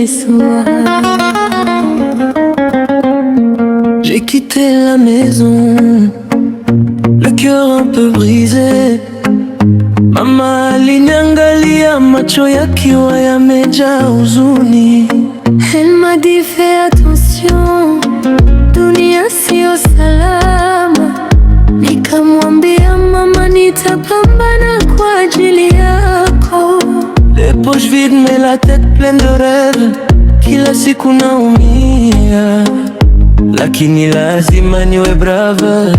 soir. J'ai quitté la maison, le cœur un peu brisé. Mama aliniangalia, macho yakiwa yamejaa huzuni. Elle m'a dit fais attention, dunia sio salama. Nikamwambia mama, nitapambana kwa ajili yako. Les poches vides mais la tête pleine de rêves, kila siku naumia, lakini lazima niwe brave.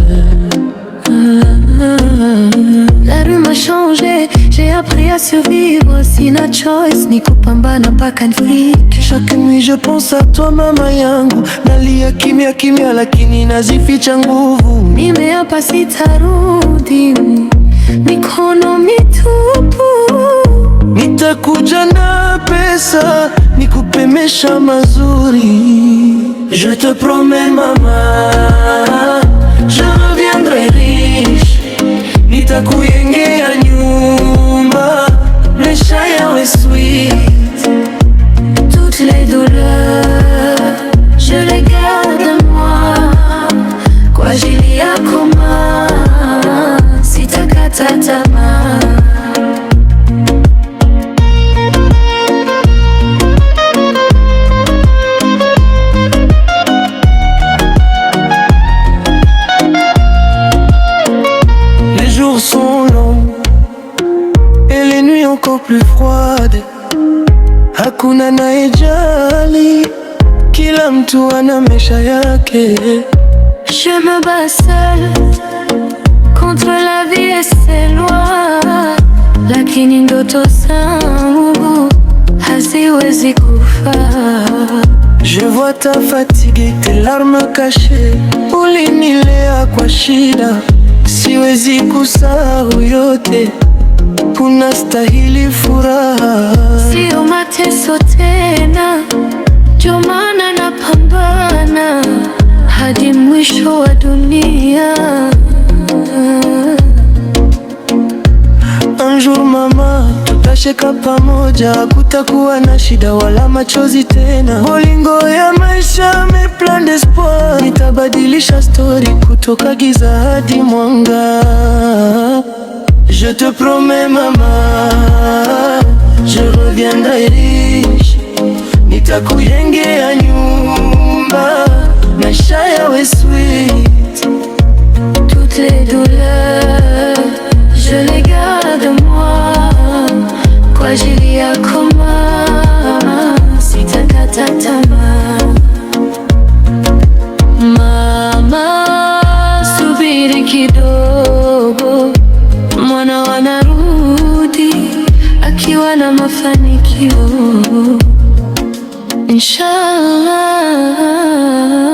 La rue m'a changé, j'ai appris à survivre. Sina choice, ni kupambana mpaka nifike. Chaque nuit je pense à toi mama yangu, nalia kimya kimya lakini nazificha nguvu. Nimeapa sitarudi, mikono mitupu. Nitakuja na pesa, nikupe maisha mazuri. Je te promets maman, je reviendrai riche. Nitakujengea nyumba, maisha yawe sweet. Toutes les douleurs, je les garde moi, kwa ajili yako mama, sitakata tamaa. Sont longs et les nuits encore plus froides. Hakuna anayejali, kila mtu ana maisha yake. Je me bats seule contre la vie et ses lois, lakini ndoto zangu haziwezi kufa. Je vois ta fatigue, tes larmes cachées. Ulinilea kwa shida, siwezi kusahau yote, unastahili furaha. Sio mateso tena, ndio maana napambana hadi mwisho wa dunia. Un jour mama, tutashika pamoja, kutakuwa na shida wala machozi tena. Bolingo ya maisha me plein d'espoir, nitabadilisha story kutoka giza hadi mwanga. Je te promets maman, je reviendrai riche. Nitakujengea nyumba, maisha yawe sweet. Toutes les douleurs, je les garde moi, kwa ajili yako mama, sitakata tamaa. Mama, subiri kidogo, mwana wanarudi akiwa na mafanikio, inshallah.